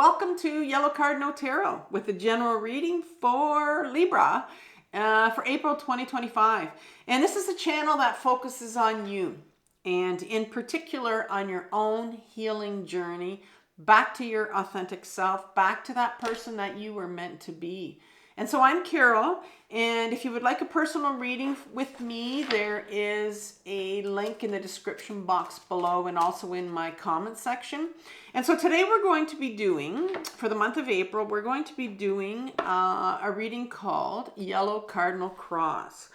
Welcome to Yellow Cardinal Tarot with a general reading for Libra for April 2025. And this is a channel that focuses on you and in particular on your own healing journey back to your authentic self, back to that person that you were meant to be. And so I'm Carol, and if you would like a personal reading with me, there is a link in the description box below and also in my comment section. And so today we're going to be doing, for the month of April, we're going to be doing a reading called Yellow Cardinal Cross.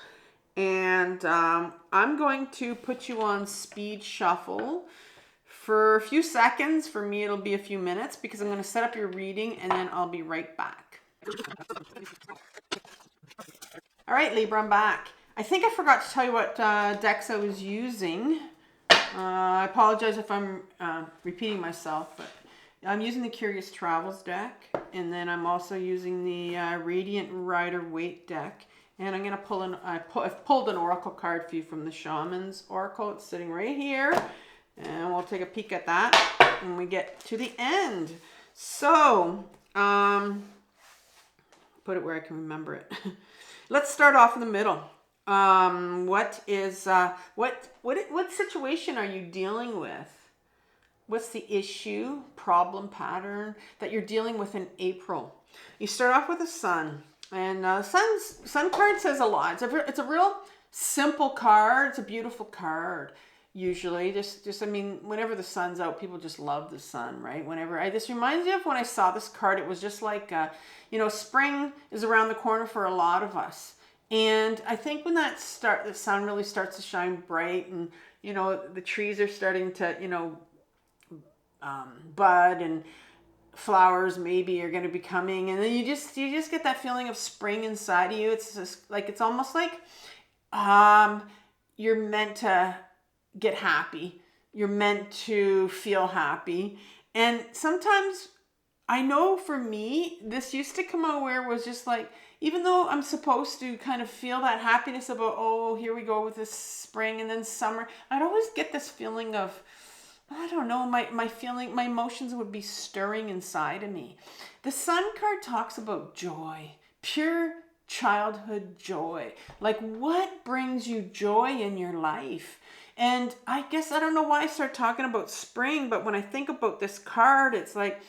And I'm going to put you on speed shuffle for a few seconds. For me, it'll be a few minutes because I'm going to set up your reading and then I'll be right back. All right, Libra, I'm back. I think I forgot to tell you what decks I was using. I apologize if I'm repeating myself, but I'm using the Curious Travels deck, and then I'm also using the Radiant Rider-Waite deck. And I'm going to pull I've pulled an oracle card for you from the Shaman's Oracle. It's sitting right here, and we'll take a peek at that when we get to the end. So, put it where I can remember it. Let's start off in the middle. What situation are you dealing with? What's the issue, problem, pattern that you're dealing with in April? You start off with the Sun, and Sun card says a lot. It's a real simple card. It's a beautiful card. Usually, I mean, whenever the sun's out, people just love the sun, right? This reminds me of when I saw this card. It was just like, spring is around the corner for a lot of us. And I think when the sun really starts to shine bright and, the trees are starting to, bud and flowers maybe are going to be coming. And then you just get that feeling of spring inside of you. It's just like, it's almost like you're meant to get happy. You're meant to feel happy. And sometimes, I know for me, this used to come out where it was just like, even though I'm supposed to kind of feel that happiness about, oh, here we go with this spring and then summer, I'd always get this feeling of, I don't know, my emotions would be stirring inside of me. The Sun card talks about joy, pure childhood joy. Like, what brings you joy in your life? And I guess, I don't know why I started talking about spring, but when I think about this card, it's like,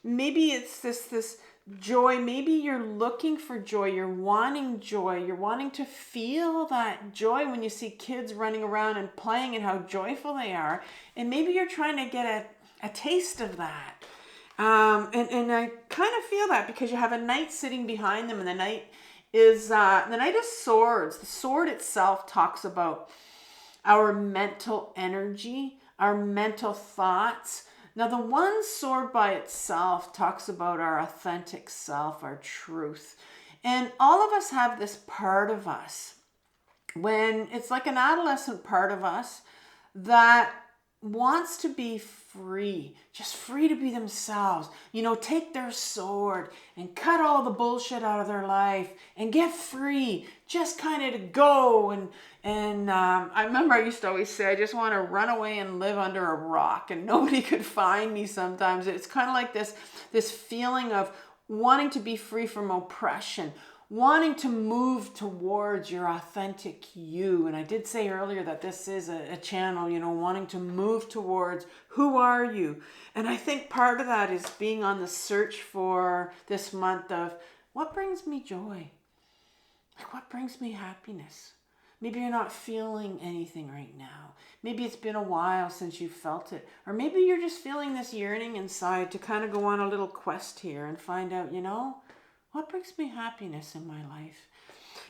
maybe it's this joy. Maybe you're looking for joy. You're wanting joy. You're wanting to feel that joy when you see kids running around and playing and how joyful they are. And maybe you're trying to get a taste of that. And I kind of feel that because you have a knight sitting behind them, and the Knight is Swords. The sword itself talks about our mental energy, our mental thoughts. Now, the one sword by itself talks about our authentic self, our truth. And all of us have this part of us, when it's like an adolescent part of us that wants to be free, just free to be themselves, take their sword and cut all the bullshit out of their life and get free, just kind of to go. And I remember I used to always say, I just want to run away and live under a rock and nobody could find me sometimes. It's kind of like this feeling of wanting to be free from oppression, wanting to move towards your authentic you. And I did say earlier that this is a channel, wanting to move towards who are you. And I think part of that is being on the search for this month of what brings me joy? Like, what brings me happiness? Maybe you're not feeling anything right now. Maybe it's been a while since you felt it. Or maybe you're just feeling this yearning inside to kind of go on a little quest here and find out, what brings me happiness in my life?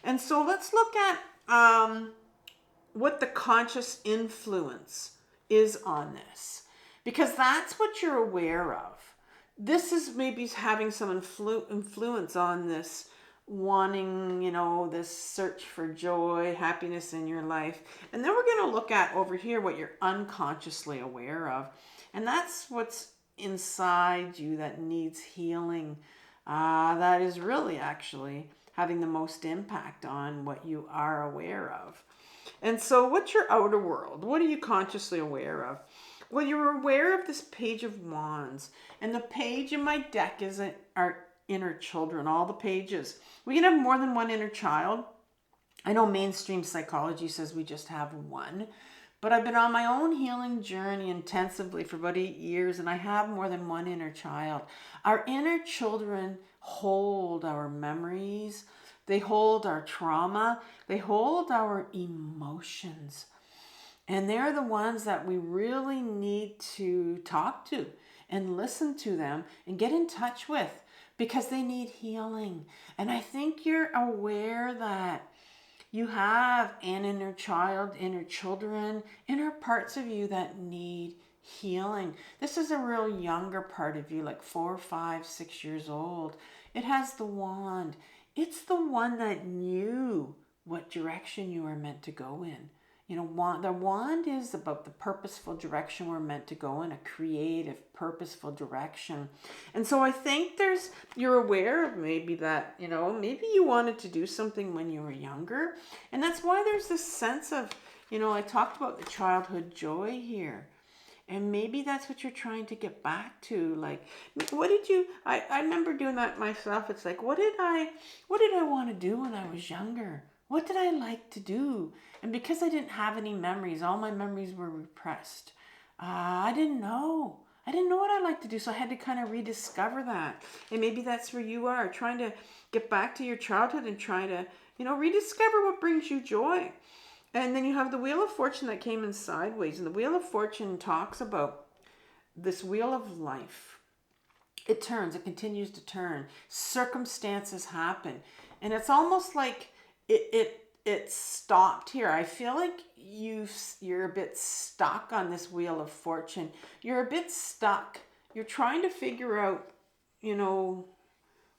And so let's look at what the conscious influence is on this, because that's what you're aware of. This is maybe having some influence on this wanting, this search for joy, happiness in your life. And then we're going to look at over here what you're unconsciously aware of. And that's what's inside you that needs healing. That is really actually having the most impact on what you are aware of. And so what's your outer world? What are you consciously aware of? Well, you're aware of this Page of Wands, and the page in my deck is our inner children, all the pages. We can have more than one inner child. I know mainstream psychology says we just have one, but I've been on my own healing journey intensively for about 8 years, and I have more than one inner child. Our inner children hold our memories, they hold our trauma, they hold our emotions. And they're the ones that we really need to talk to and listen to them and get in touch with because they need healing. And I think you're aware that you have an inner child, inner children, inner parts of you that need healing. This is a real younger part of you, like 4, 5, 6 years old. It has the wand. It's the one that knew what direction you were meant to go in. You know, the wand is about the purposeful direction we're meant to go in, a creative, purposeful direction. And so I think you're aware of maybe that, you know, maybe you wanted to do something when you were younger. And that's why there's this sense of, you know, I talked about the childhood joy here. And maybe that's what you're trying to get back to. Like, what did you, I remember doing that myself. It's like, what did I want to do when I was younger? What did I like to do? And because I didn't have any memories, all my memories were repressed. I didn't know. I didn't know what I liked to do, so I had to kind of rediscover that. And maybe that's where you are, trying to get back to your childhood and try to, you know, rediscover what brings you joy. And then you have the Wheel of Fortune that came in sideways. And the Wheel of Fortune talks about this wheel of life. It turns, it continues to turn. Circumstances happen. And it's almost like it stopped here. I feel like you're a bit stuck on this Wheel of Fortune. You're a bit stuck. You're trying to figure out, you know,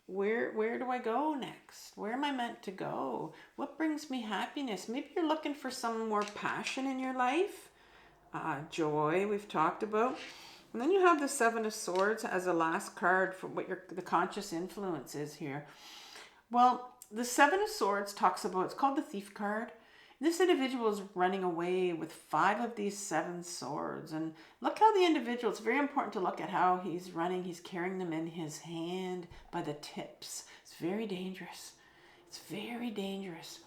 where do I go next? Where am I meant to go? What brings me happiness? Maybe you're looking for some more passion in your life. Joy, we've talked about. And then you have the Seven of Swords as a last card for what the conscious influence is here. Well, the Seven of Swords talks about, it's called the Thief card. This individual is running away with 5 of these 7 swords. And look how the individual, it's very important to look at how he's running. He's carrying them in his hand by the tips. It's very dangerous. It's very dangerous.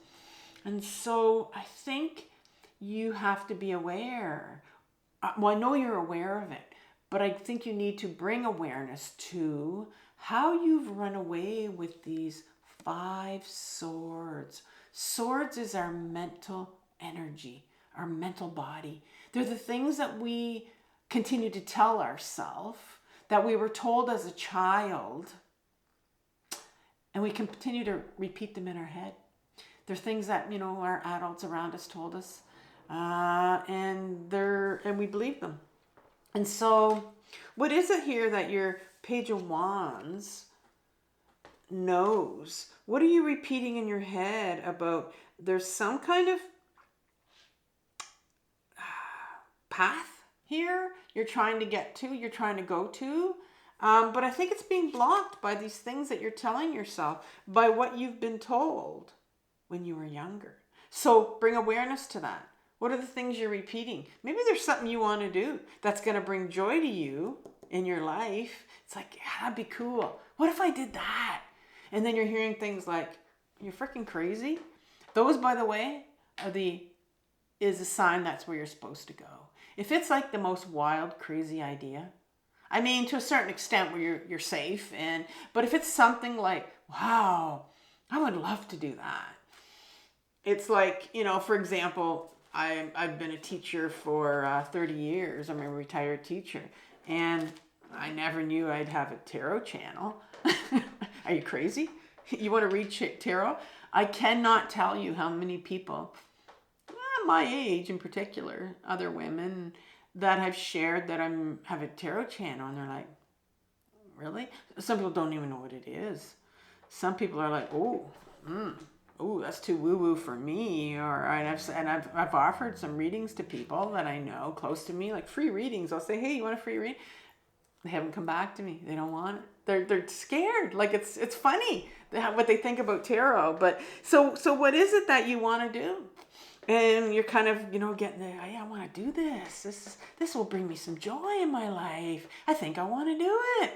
And so I think you have to be aware. Well, I know you're aware of it, but I think you need to bring awareness to how you've run away with these 5 swords. Swords is our mental energy, our mental body. They're the things that we continue to tell ourselves, that we were told as a child, and we continue to repeat them in our head. They're things that, you know, our adults around us told us, and we believe them. And so, what is it here that your Page of Wands knows? What are you repeating in your head about? There's some kind of path here you're trying to get to, you're trying to go to, but I think it's being blocked by these things that you're telling yourself, by what you've been told when you were younger. So bring awareness to that. What are the things you're repeating? Maybe there's something you want to do that's going to bring joy to you in your life. It's like, yeah, that'd be cool. What if I did that? And then you're hearing things like, you're freaking crazy. Those, by the way, is a sign that's where you're supposed to go. If it's like the most wild, crazy idea, I mean, to a certain extent where you're safe, but if it's something like, wow, I would love to do that. It's like, you know, for example, I've been a teacher for 30 years. I'm a retired teacher, and I never knew I'd have a tarot channel. Are you crazy? You want to read tarot? I cannot tell you how many people, my age in particular, other women that have shared that I have a tarot channel, and they're like, really? Some people don't even know what it is. Some people are like, oh, that's too woo-woo for me. I've offered some readings to people that I know close to me, like free readings. I'll say, hey, you want a free read? They haven't come back to me. They don't want it. They're scared. Like it's funny what they think about tarot. But so what is it that you want to do? And you're kind of, getting there. Yeah, I want to do this. This will bring me some joy in my life. I think I want to do it.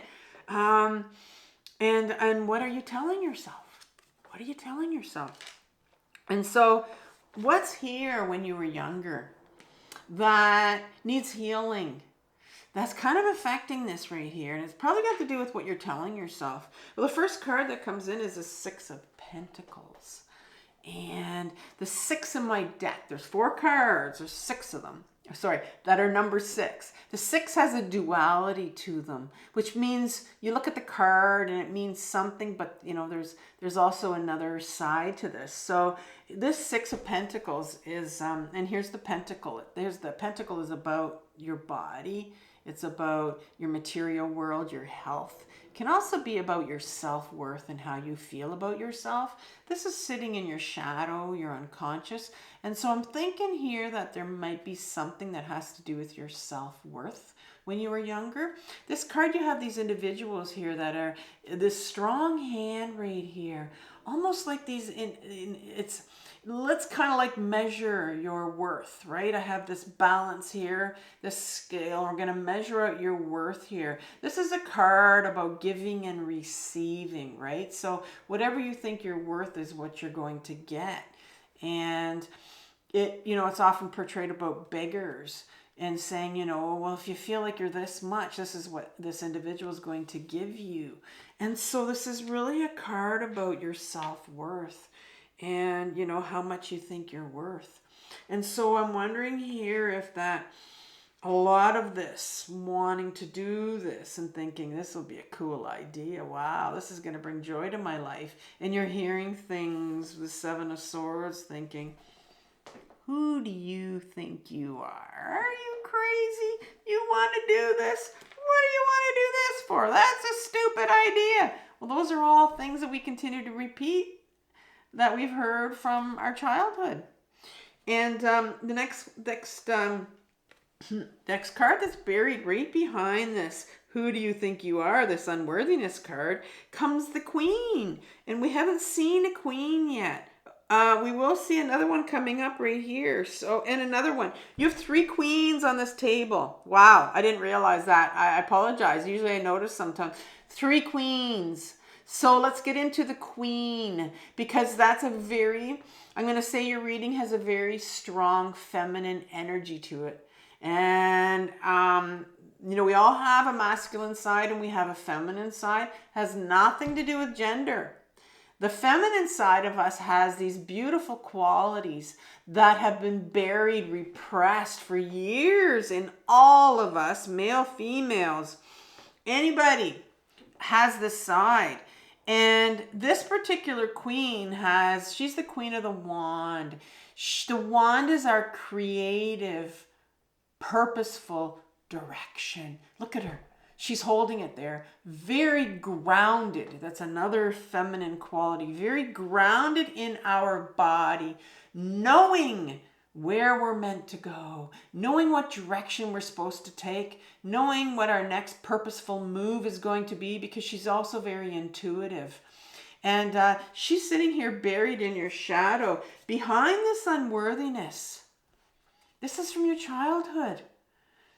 And what are you telling yourself? What are you telling yourself? And so what's here when you were younger that needs healing? That's kind of affecting this right here. And it's probably got to do with what you're telling yourself. Well, the first card that comes in is the Six of Pentacles. And the 6 in my deck, there's 4 cards, there's 6 of them. Sorry, that are number 6. The 6 has a duality to them, which means you look at the card and it means something, but there's also another side to this. So this 6 of Pentacles is, and here's the pentacle. The pentacle is about your body. It's about your material world, your health. It can also be about your self-worth and how you feel about yourself. This is sitting in your shadow, your unconscious. And so I'm thinking here that there might be something that has to do with your self-worth when you were younger. This card, you have these individuals here that are this strong hand right here, almost like these, let's kind of like measure your worth, right? I have this balance here, this scale. We're going to measure out your worth here. This is a card about giving and receiving, right? So whatever you think your worth is what you're going to get. And it's often portrayed about beggars and saying, well, if you feel like you're this much, this is what this individual is going to give you. And so this is really a card about your self-worth and, how much you think you're worth. And so I'm wondering here if that a lot of this, wanting to do this and thinking this will be a cool idea. Wow, this is going to bring joy to my life. And you're hearing things with 7 of Swords thinking, who do you think you are? Are you crazy? You want to do this? What do you want to do this for? That's a stupid idea. Well, those are all things that we continue to repeat that we've heard from our childhood. And the next card that's buried right behind this, who do you think you are, this unworthiness card, comes the Queen. And we haven't seen a Queen yet. We will see another one coming up right here. So, and another one. You have 3 queens on this table. Wow, I didn't realize that. I apologize. Usually I notice sometimes. 3 queens. So let's get into the Queen, because that's I'm going to say your reading has a very strong feminine energy to it. And, we all have a masculine side and we have a feminine side. It has nothing to do with gender. The feminine side of us has these beautiful qualities that have been buried, repressed for years in all of us, male, females. Anybody has this side. And this particular queen she's the Queen of the Wand. The wand is our creative, purposeful direction. Look at her. She's holding it there. Very grounded. That's another feminine quality. Very grounded in our body. Knowing where we're meant to go. Knowing what direction we're supposed to take. Knowing what our next purposeful move is going to be, because she's also very intuitive. And she's sitting here buried in your shadow. Behind this unworthiness. This is from your childhood.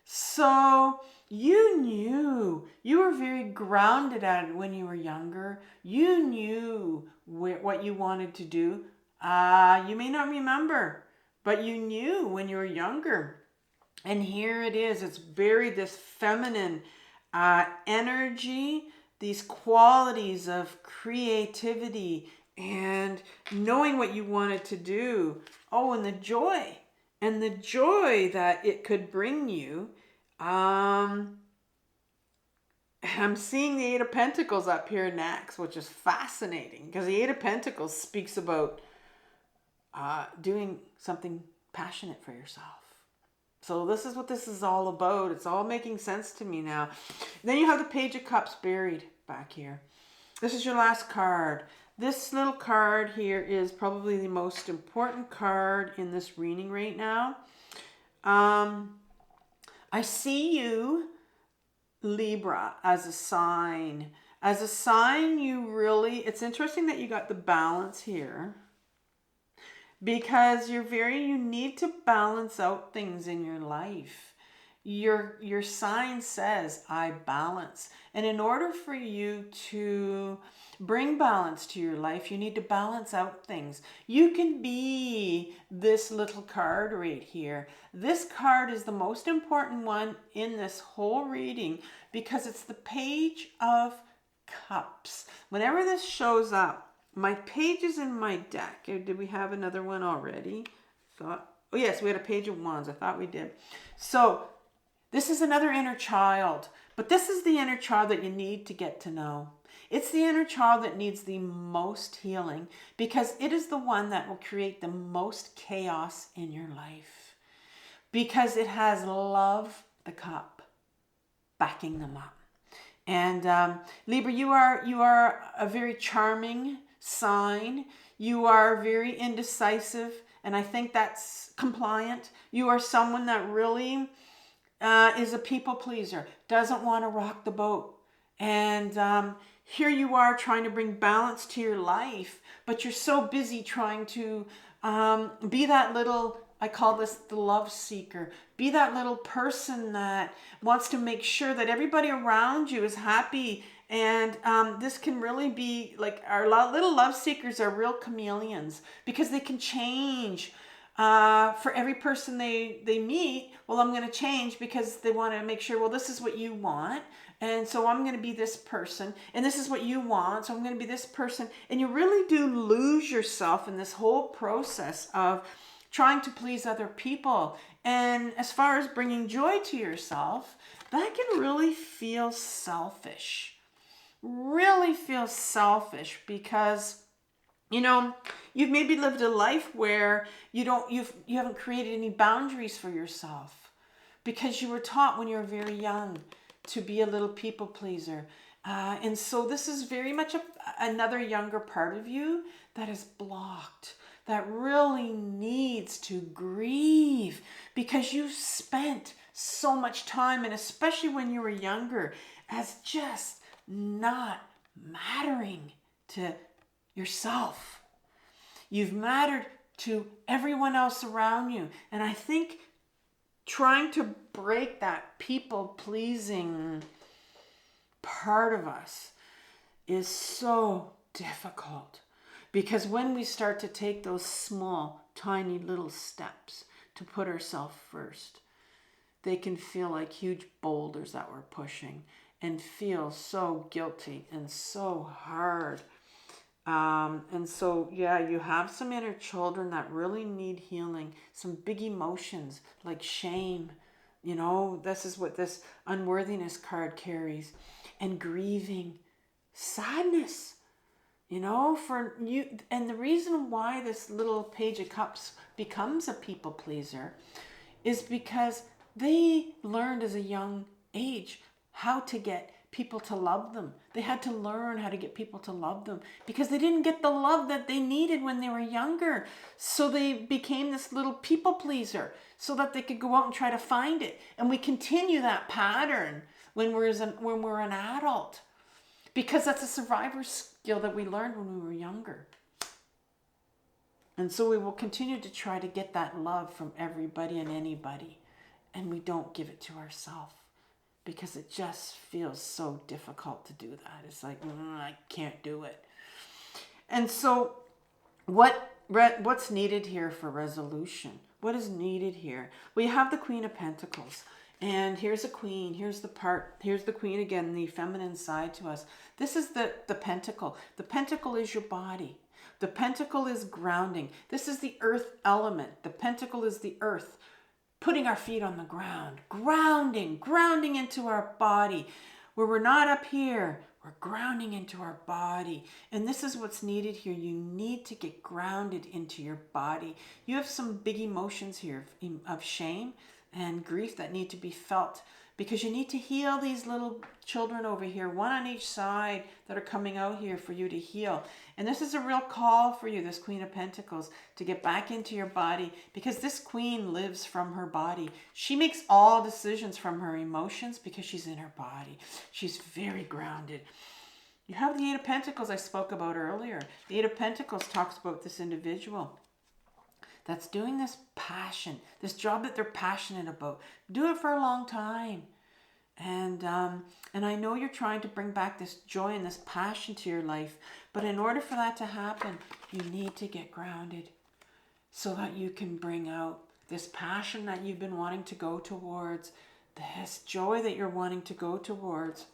So you knew, you were very grounded at it when you were younger. You knew what you wanted to do. You may not remember, but you knew when you were younger. And here it is. It's buried, this feminine energy, these qualities of creativity and knowing what you wanted to do. Oh, and the joy. And the joy that it could bring you. I'm seeing the 8 of Pentacles up here next, which is fascinating, because the 8 of Pentacles speaks about doing something passionate for yourself. So this is what this is all about. It's all making sense to me now. Then you have the Page of Cups buried back here. This is your last card. This little card here is probably the most important card in this reading right now. I see you, Libra, as a sign. As a sign, it's interesting that you got the balance here. because you need to balance out things in your life. Your sign says, I balance. And in order for you to bring balance to your life, you need to balance out things. You can be this little card right here. This card is the most important one in this whole reading because it's the Page of Cups. Whenever this shows up, my pages in my deck. Did we have another one already? Oh yes, we had a Page of Wands. I thought we did. So this is another inner child, but this is the inner child that you need to get to know. It's the inner child that needs the most healing because it is the one that will create the most chaos in your life because it has love, the cup, backing them up. And Libra, you are a very charming sign. You are very indecisive, and I think that's compliant. You are someone that really is a people pleaser, doesn't want to rock the boat. And here you are trying to bring balance to your life, but you're so busy trying to be that little, I call this the love seeker. Be that little person that wants to make sure that everybody around you is happy. And this can really be like our little love seekers are real chameleons because they can change for every person they meet. Well, I'm going to change because they want to make sure, well, this is what you want. And so I'm going to be this person. And this is what you want. So I'm going to be this person. And you really do lose yourself in this whole process of trying to please other people. And as far as bringing joy to yourself, that can really feel selfish. Really feel selfish because, you know, you've maybe lived a life where you haven't created any boundaries for yourself because you were taught when you were very young to be a little people pleaser. And so this is very much another younger part of you that is blocked, that really needs to grieve because you spent so much time, and especially when you were younger, as just not mattering to yourself. You've mattered to everyone else around you. And I think trying to break that people-pleasing part of us is so difficult. Because when we start to take those small, tiny little steps to put ourselves first, they can feel like huge boulders that we're pushing and feel so guilty and so hard. And so, yeah, you have some inner children that really need healing, some big emotions like shame. You know, this is what this unworthiness card carries. And grieving, sadness. You know, for you, and the reason why this little Page of Cups becomes a people pleaser is because they learned as a young age how to get people to love them. They had to learn how to get people to love them because they didn't get the love that they needed when they were younger. So they became this little people pleaser so that they could go out and try to find it. And we continue that pattern when we're an adult because that's a survivor skill that we learned when we were younger. And so we will continue to try to get that love from everybody and anybody. And we don't give it to ourselves because it just feels so difficult to do that. It's like, I can't do it. And so what's needed here for resolution? What is needed here? We have the Queen of Pentacles. And here's a queen, here's the queen again, the feminine side to us. This is the pentacle. The pentacle is your body. The pentacle is grounding. This is the earth element. The pentacle is the earth, putting our feet on the ground, grounding into our body. Where we're not up here, we're grounding into our body. And this is what's needed here. You need to get grounded into your body. You have some big emotions here of shame and grief that need to be felt because you need to heal these little children over here, one on each side that are coming out here for you to heal. And this is a real call for you, this Queen of Pentacles, to get back into your body because this queen lives from her body. She makes all decisions from her emotions because she's in her body. She's very grounded. You have the Eight of Pentacles I spoke about earlier. The Eight of Pentacles talks about this individual that's doing this passion, this job that they're passionate about. Do it for a long time. And I know you're trying to bring back this joy and this passion to your life, but in order for that to happen, you need to get grounded so that you can bring out this passion that you've been wanting to go towards, this joy that you're wanting to go towards.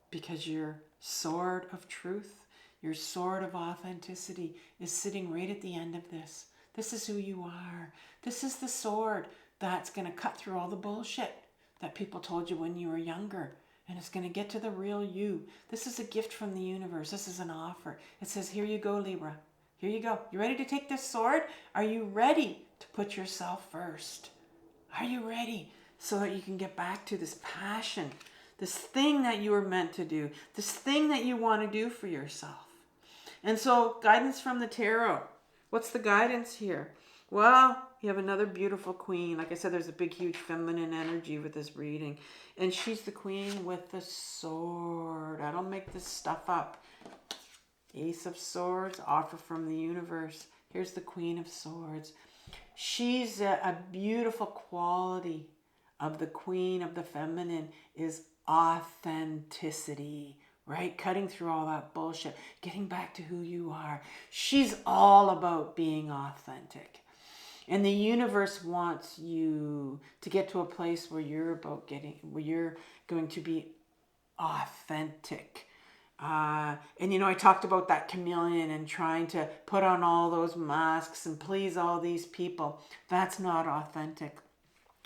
Because your sword of truth, your sword of authenticity is sitting right at the end of this. This is who you are. This is the sword that's going to cut through all the bullshit that people told you when you were younger. And it's going to get to the real you. This is a gift from the universe. This is an offer. It says, here you go, Libra. Here you go. You ready to take this sword? Are you ready to put yourself first? Are you ready? So that you can get back to this passion, this thing that you were meant to do, this thing that you want to do for yourself. And so, guidance from the tarot. What's the guidance here? Well, you have another beautiful queen. Like I said, there's a big, huge feminine energy with this reading. And she's the queen with the sword. I don't make this stuff up. Ace of Swords, offer from the universe. Here's the Queen of Swords. She's a beautiful quality of the queen of the feminine is authenticity, right? Cutting through all that bullshit, getting back to who you are. She's all about being authentic. And the universe wants you to get to a place where you're going to be authentic. And you know, I talked about that chameleon and trying to put on all those masks and please all these people. That's not authentic.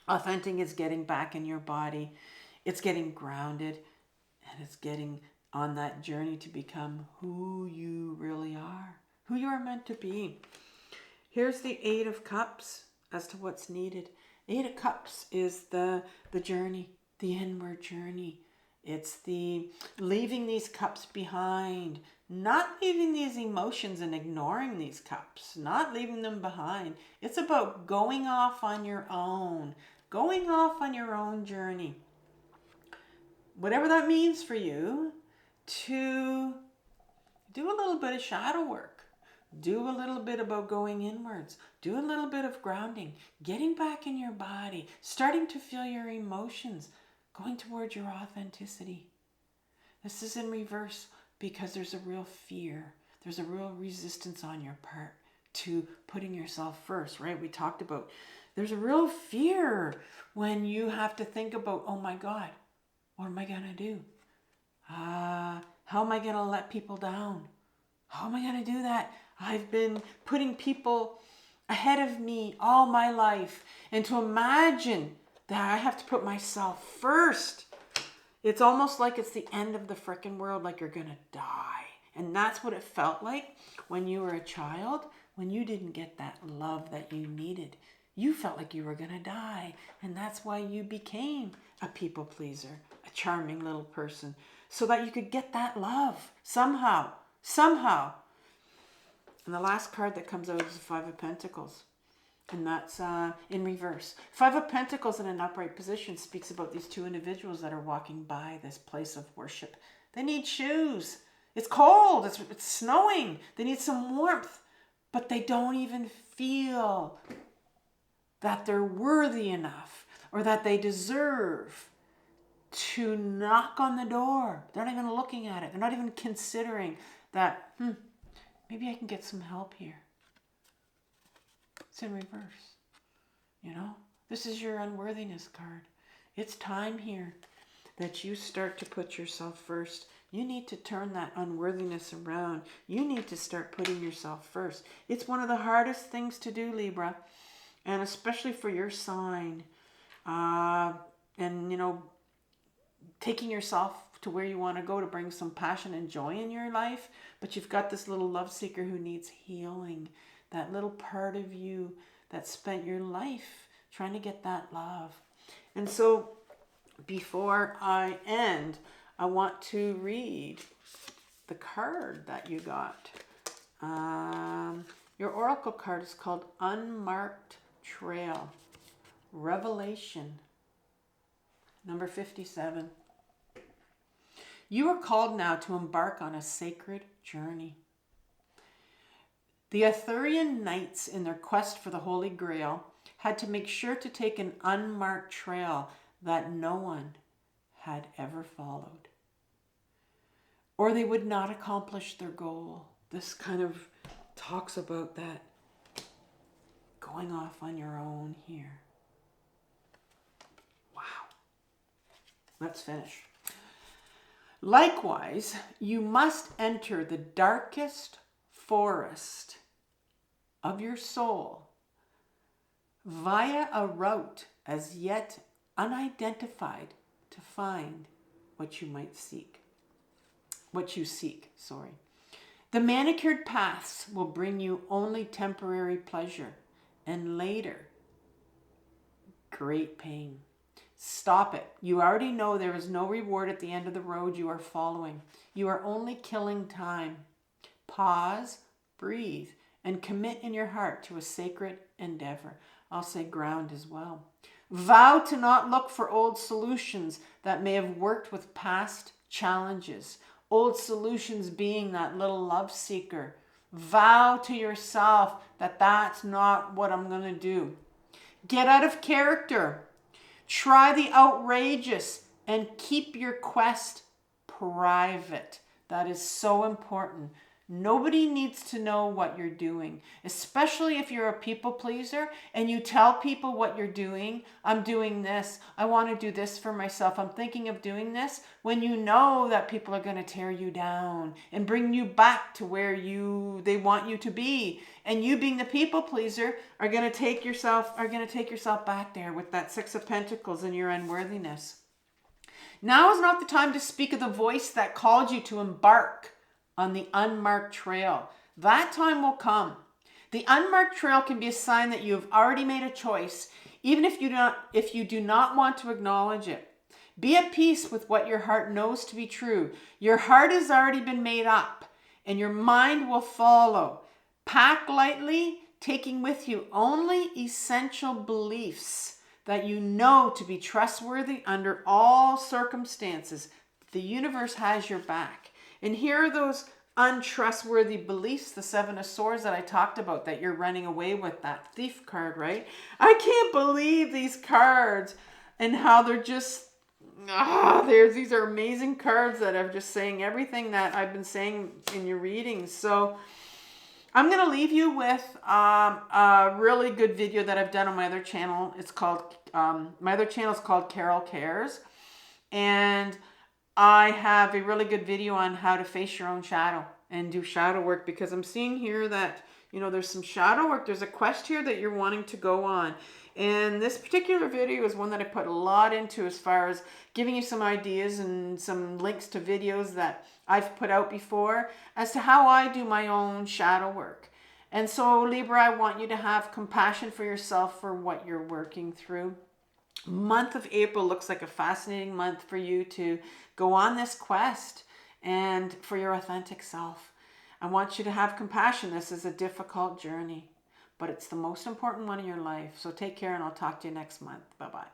Authentic is getting back in your body. It's getting grounded, and it's getting on that journey to become who you really are, who you are meant to be. Here's the Eight of Cups as to what's needed. Eight of Cups is the journey, the inward journey. It's the leaving these cups behind, not leaving these emotions and ignoring these cups, not leaving them behind. It's about going off on your own journey. Whatever that means for you, to do a little bit of shadow work, do a little bit about going inwards, do a little bit of grounding, getting back in your body, starting to feel your emotions, going towards your authenticity. This is in reverse because there's a real fear. There's a real resistance on your part to putting yourself first, right? We talked about there's a real fear when you have to think about, oh my God, what am I going to do? How am I going to let people down? How am I going to do that? I've been putting people ahead of me all my life. And to imagine that I have to put myself first, it's almost like it's the end of the frickin' world, like you're gonna die. And that's what it felt like when you were a child, when you didn't get that love that you needed. You felt like you were gonna die. And that's why you became a people pleaser, a charming little person, so that you could get that love somehow. And the last card that comes out is the Five of Pentacles. And that's in reverse. Five of Pentacles in an upright position speaks about these two individuals that are walking by this place of worship. They need shoes. It's cold. It's snowing. They need some warmth. But they don't even feel that they're worthy enough or that they deserve to knock on the door. They're not even looking at it. They're not even considering that, maybe I can get some help here. It's in reverse. You know, this is your unworthiness card. It's time here that you start to put yourself first. You need to turn that unworthiness around. You need to start putting yourself first. It's one of the hardest things to do, Libra, and especially for your sign. And, you know, taking yourself to where you want to go to bring some passion and joy in your life, but you've got this little love seeker who needs healing. That little part of you that spent your life trying to get that love. And so before I end, I want to read the card that you got. Your oracle card is called Unmarked Trail. Revelation. Number 57. You are called now to embark on a sacred journey. The Arthurian knights, in their quest for the Holy Grail, had to make sure to take an unmarked trail that no one had ever followed, or they would not accomplish their goal. This kind of talks about that going off on your own here. Wow. Let's finish. Likewise, you must enter the darkest forest of your soul via a route as yet unidentified to find what you might seek. What you seek, sorry. The manicured paths will bring you only temporary pleasure and later great pain. Stop it. You already know there is no reward at the end of the road you are following. You are only killing time. Pause, breathe, and commit in your heart to a sacred endeavor. I'll say ground as well. Vow to not look for old solutions that may have worked with past challenges. Old solutions being that little love seeker. Vow to yourself that that's not what I'm going to do. Get out of character. Try the outrageous and keep your quest private. That is so important. Nobody needs to know what you're doing, especially if you're a people pleaser and you tell people what you're doing. I'm doing this. I want to do this for myself. I'm thinking of doing this, when you know that people are going to tear you down and bring you back to where they want you to be. And you, being the people pleaser, are going to take yourself back there with that Six of Pentacles and your unworthiness. Now is not the time to speak of the voice that called you to embark on the unmarked trail. That time will come. The unmarked trail can be a sign that you have already made a choice, even if you do not want to acknowledge it. Be at peace with what your heart knows to be true. Your heart has already been made up, and your mind will follow. Pack lightly, taking with you only essential beliefs that you know to be trustworthy under all circumstances. The universe has your back. And here are those untrustworthy beliefs, the Seven of Swords that I talked about, that you're running away with, that thief card, right? I can't believe these cards and how they're just, these are amazing cards that are just saying everything that I've been saying in your readings. So I'm going to leave you with a really good video that I've done on my other channel. It's called, my other channel is called Carol Cares. And I have a really good video on how to face your own shadow and do shadow work, because I'm seeing here that, there's some shadow work. There's a quest here that you're wanting to go on. And this particular video is one that I put a lot into, as far as giving you some ideas and some links to videos that I've put out before as to how I do my own shadow work. And so, Libra, I want you to have compassion for yourself for what you're working through. Month of April looks like a fascinating month for you to go on this quest and for your authentic self. I want you to have compassion. This is a difficult journey, but it's the most important one in your life. So take care, and I'll talk to you next month. Bye-bye.